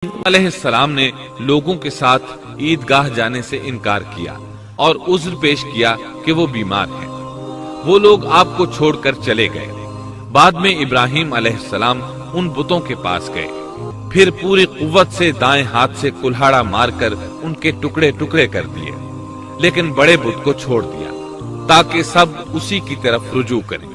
علیہ السلام نے لوگوں کے ساتھ عیدگاہ جانے سے انکار کیا اور عذر پیش کیا کہ وہ بیمار ہیں۔ وہ لوگ آپ کو چھوڑ کر چلے گئے۔ بعد میں ابراہیم علیہ السلام ان بتوں کے پاس گئے، پھر پوری قوت سے دائیں ہاتھ سے کلہاڑا مار کر ان کے ٹکڑے ٹکڑے کر دیے، لیکن بڑے بت کو چھوڑ دیا تاکہ سب اسی کی طرف رجوع کریں۔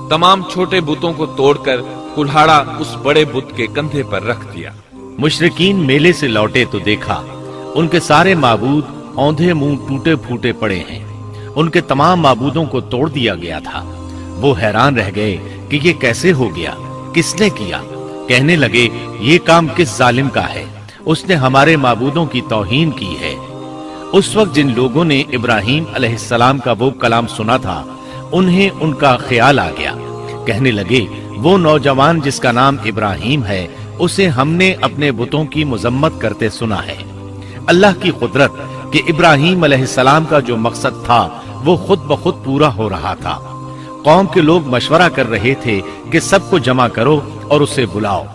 تمام چھوٹے بتوں کو توڑ کر کلہاڑا اس بڑے بت کے کندھے پر رکھ دیا۔ مشرکین میلے سے لوٹے تو دیکھا ان کے سارے معبود اوندھے منہ ٹوٹے پھوٹے پڑے ہیں، ان کے تمام معبودوں کو توڑ دیا گیا تھا۔ وہ حیران رہ گئے کہ یہ کیسے ہو گیا، کس نے کیا؟ کہنے لگے یہ کام کس ظالم کا ہے، اس نے ہمارے معبودوں کی توہین کی ہے۔ اس وقت جن لوگوں نے ابراہیم علیہ السلام کا وہ کلام سنا تھا انہیں ان کا خیال آ گیا۔ کہنے لگے وہ نوجوان جس کا نام ابراہیم ہے اسے ہم نے اپنے بتوں کی مذمت کرتے سنا ہے۔ اللہ کی قدرت کہ ابراہیم علیہ السلام کا جو مقصد تھا وہ خود بخود پورا ہو رہا تھا۔ قوم کے لوگ مشورہ کر رہے تھے کہ سب کو جمع کرو اور اسے بلاؤ،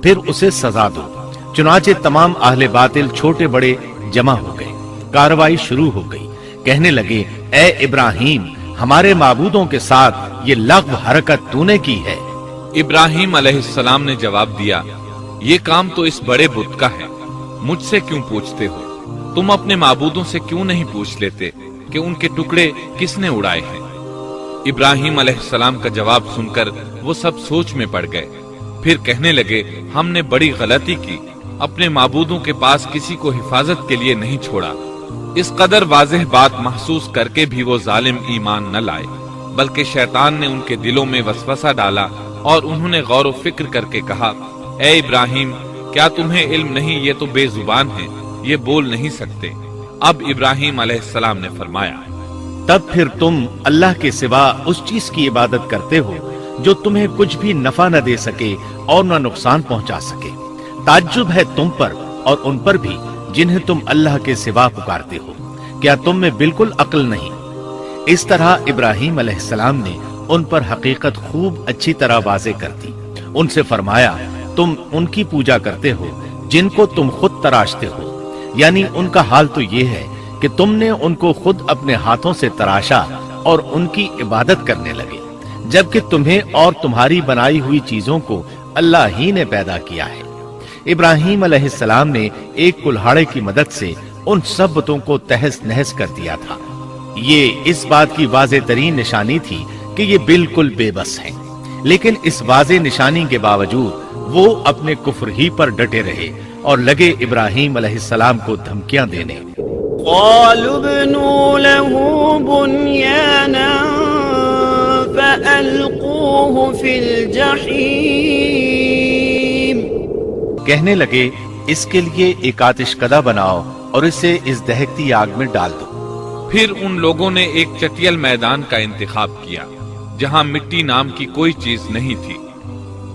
پھر اسے سزا دو۔ چنانچہ تمام اہل باطل چھوٹے بڑے جمع ہو گئے، کارروائی شروع ہو گئی۔ کہنے لگے اے ابراہیم، ہمارے معبودوں کے ساتھ یہ لغو حرکت تو نے کی ہے۔ ابراہیم علیہ السلام نے جواب دیا، یہ کام تو اس بڑے بت کا ہے، مجھ سے کیوں پوچھتے ہو؟ تم اپنے معبودوں سے کیوں نہیں پوچھ لیتے کہ ان کے ٹکڑے کس نے اڑائے ہیں؟ ابراہیم علیہ السلام کا جواب سن کر وہ سب سوچ میں پڑ گئے، پھر کہنے لگے ہم نے بڑی غلطی کی، اپنے معبودوں کے پاس کسی کو حفاظت کے لیے نہیں چھوڑا۔ اس قدر واضح بات محسوس کر کے بھی وہ ظالم ایمان نہ لائے، بلکہ شیطان نے ان کے دلوں میں وسوسہ ڈالا اور انہوں نے غور و فکر کر کے کہا، اے ابراہیم، کیا تمہیں علم نہیں، یہ تو بے زبان ہیں، یہ بول نہیں سکتے۔ اب ابراہیم علیہ السلام نے فرمایا، تب پھر تم اللہ کے سوا اس چیز کی عبادت کرتے ہو جو تمہیں کچھ بھی نفع نہ دے سکے اور نہ نقصان پہنچا سکے۔ تعجب ہے تم پر اور ان پر بھی جنہیں تم اللہ کے سوا پکارتے ہو، کیا تم میں بالکل عقل نہیں؟ اس طرح ابراہیم علیہ السلام نے ان پر حقیقت خوب اچھی طرح واضح کر دی۔ ان سے فرمایا تم ان کی پوجا کرتے ہو جن کو تم خود تراشتے ہو، یعنی ان کا حال تو یہ ہے کہ تم نے ان کو خود اپنے ہاتھوں سے تراشا اور ان کی عبادت کرنے لگے، جبکہ تمہیں اور تمہاری بنائی ہوئی چیزوں کو اللہ ہی نے پیدا کیا ہے۔ ابراہیم علیہ السلام نے ایک کلہاڑے کی مدد سے ان سب بتوں کو تہس نہس کر دیا تھا۔ یہ اس بات کی واضح ترین نشانی تھی کہ یہ بالکل بے بس ہیں، لیکن اس واضح نشانی کے باوجود وہ اپنے کفر ہی پر ڈٹے رہے اور لگے ابراہیم علیہ السلام کو دھمکیاں دینے۔ قالوا ابنوا له بنيانا فألقوه في الجحيم۔ کہنے لگے اس کے لیے ایک آتش کدہ بناؤ اور اسے اس دہکتی آگ میں ڈال دو۔ پھر ان لوگوں نے ایک چٹیل میدان کا انتخاب کیا جہاں مٹی نام کی کوئی چیز نہیں تھی۔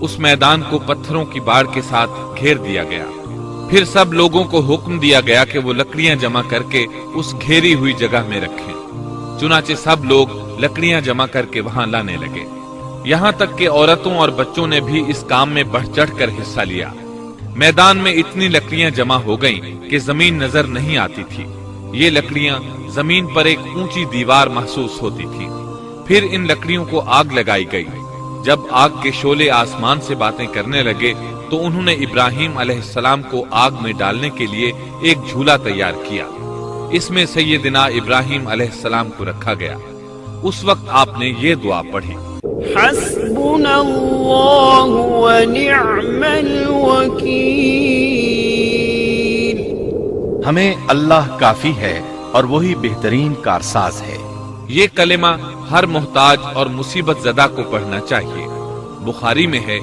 اس میدان کو پتھروں کی باڑ کے ساتھ گھیر دیا گیا۔ پھر سب لوگوں کو حکم دیا گیا کہ وہ لکڑیاں جمع کر کے اس گھیری ہوئی جگہ میں رکھیں۔ چنانچہ سب لوگ لکڑیاں جمع کر کے وہاں لانے لگے، یہاں تک کہ عورتوں اور بچوں نے بھی اس کام میں بڑھ چڑھ کر حصہ لیا۔ میدان میں اتنی لکڑیاں جمع ہو گئیں کہ زمین نظر نہیں آتی تھی۔ یہ لکڑیاں زمین پر ایک اونچی دیوار محسوس ہوتی تھی۔ پھر ان لکڑیوں کو آگ لگائی گئی۔ جب آگ کے شعلے آسمان سے باتیں کرنے لگے تو انہوں نے ابراہیم علیہ السلام کو آگ میں ڈالنے کے لیے ایک جھولا تیار کیا۔ اس میں سیدنا ابراہیم علیہ السلام کو رکھا گیا۔ اس وقت آپ نے یہ دعا پڑھی، حسبنا اللہ ونعم الوکیل۔ ہمیں اللہ کافی ہے اور وہی بہترین کارساز ہے۔ یہ کلمہ ہر محتاج اور مصیبت زدہ کو پڑھنا چاہیے۔ بخاری میں ہے،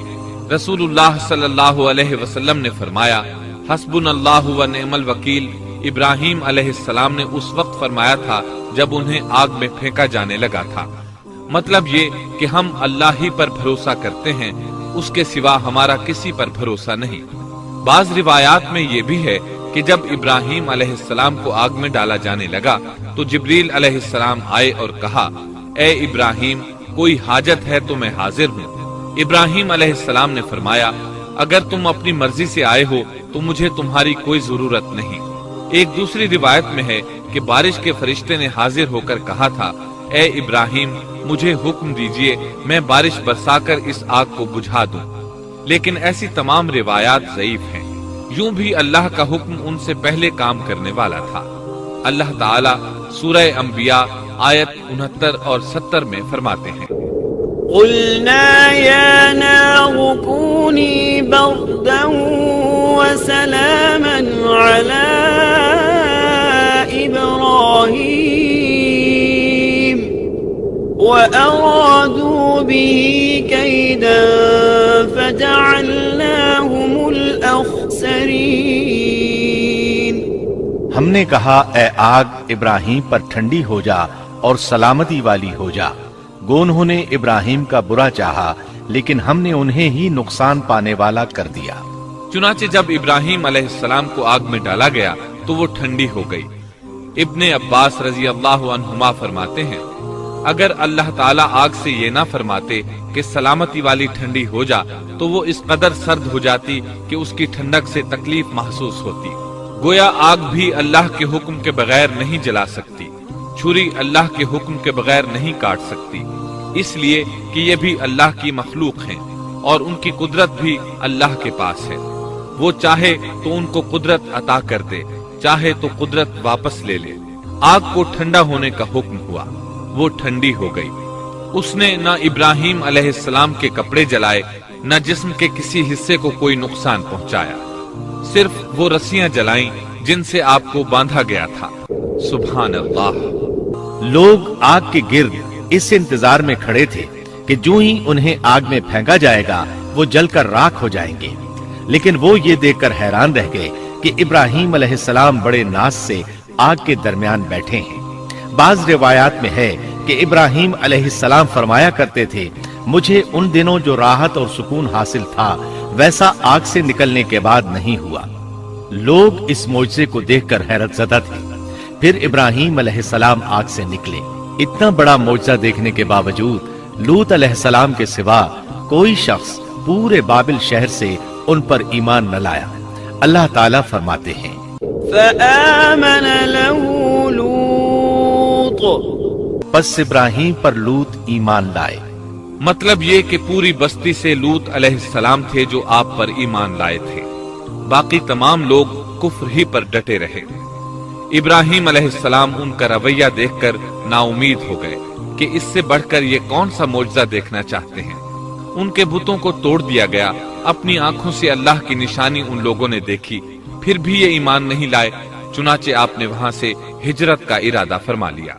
رسول اللہ صلی اللہ علیہ وسلم نے فرمایا، حسبنا اللہ و نعم الوکیل ابراہیم علیہ السلام نے اس وقت فرمایا تھا جب انہیں آگ میں پھینکا جانے لگا تھا۔ مطلب یہ کہ ہم اللہ ہی پر بھروسہ کرتے ہیں، اس کے سوا ہمارا کسی پر بھروسہ نہیں۔ بعض روایات میں یہ بھی ہے کہ جب ابراہیم علیہ السلام کو آگ میں ڈالا جانے لگا تو جبریل علیہ السلام آئے اور کہا، اے ابراہیم، کوئی حاجت ہے تو میں حاضر ہوں۔ ابراہیم علیہ السلام نے فرمایا، اگر تم اپنی مرضی سے آئے ہو تو مجھے تمہاری کوئی ضرورت نہیں۔ ایک دوسری روایت میں ہے کہ بارش کے فرشتے نے حاضر ہو کر کہا تھا، اے ابراہیم مجھے حکم دیجئے میں بارش برسا کر اس آگ کو بجھا دوں، لیکن ایسی تمام روایات ضعیف ہیں۔ یوں بھی اللہ کا حکم ان سے پہلے کام کرنے والا تھا۔ اللہ تعالیٰ سورہ انبیاء آیت 69 اور 70 میں فرماتے ہیں، قلنا يا نار كوني بردا وسلاما على إبراهيم وأرادوا به كيدا فجعلناهم الأخسرين۔ ہم نے کہا اے آگ ابراہیم پر ٹھنڈی ہو جا اور سلامتی والی ہو جا، گو انہوں نے ابراہیم کا برا چاہا لیکن ہم نے انہیں ہی نقصان پانے والا کر دیا۔ چنانچہ جب ابراہیم علیہ السلام کو آگ میں ڈالا گیا تو وہ ٹھنڈی ہو گئی۔ ابن عباس رضی اللہ عنہما فرماتے ہیں، اگر اللہ تعالیٰ آگ سے یہ نہ فرماتے کہ سلامتی والی ٹھنڈی ہو جا تو وہ اس قدر سرد ہو جاتی کہ اس کی ٹھنڈک سے تکلیف محسوس ہوتی۔ گویا آگ بھی اللہ کے حکم کے بغیر نہیں جلا سکتی، چھری اللہ کے حکم کے بغیر نہیں کاٹ سکتی، اس لیے کہ یہ بھی اللہ کی مخلوق ہیں اور ان کی قدرت بھی اللہ کے پاس ہے۔ وہ چاہے تو ان کو قدرت عطا کر دے، چاہے تو قدرت واپس لے لے۔ آگ کو ٹھنڈا ہونے کا حکم ہوا، وہ ٹھنڈی ہو گئی۔ اس نے نہ ابراہیم علیہ السلام کے کپڑے جلائے، نہ جسم کے کسی حصے کو کوئی نقصان پہنچایا، صرف وہ رسیاں جلائیں جن سے آپ کو باندھا گیا تھا۔ سبحان اللہ۔ لوگ آگ کے گرد اس انتظار میں کھڑے تھے کہ جو ہی انہیں آگ میں پھینکا جائے گا وہ جل کر راکھ ہو جائیں گے، لیکن وہ یہ دیکھ کر حیران رہ گئے کہ ابراہیم علیہ السلام بڑے ناز سے آگ کے درمیان بیٹھے ہیں۔ بعض روایات میں ہے کہ ابراہیم علیہ السلام فرمایا کرتے تھے، مجھے ان دنوں جو راحت اور سکون حاصل تھا ویسا آگ سے نکلنے کے بعد نہیں ہوا۔ لوگ اس معجزے کو دیکھ کر حیرت زدہ تھے۔ پھر ابراہیم علیہ السلام آگ سے نکلے۔ اتنا بڑا معجزہ دیکھنے کے باوجود لوط علیہ السلام کے سوا کوئی شخص پورے بابل شہر سے ان پر ایمان نہ لایا۔ اللہ تعالیٰ فرماتے ہیں، فآمن له لوط، پس ابراہیم پر لوط ایمان لائے۔ مطلب یہ کہ پوری بستی سے لوط علیہ السلام تھے جو آپ پر ایمان لائے تھے، باقی تمام لوگ کفر ہی پر ڈٹے رہے۔ ابراہیم علیہ السلام ان کا رویہ دیکھ کر نا امید ہو گئے کہ اس سے بڑھ کر یہ کون سا معجزہ دیکھنا چاہتے ہیں۔ ان کے بتوں کو توڑ دیا گیا، اپنی آنکھوں سے اللہ کی نشانی ان لوگوں نے دیکھی، پھر بھی یہ ایمان نہیں لائے، چنانچہ آپ نے وہاں سے ہجرت کا ارادہ فرما لیا۔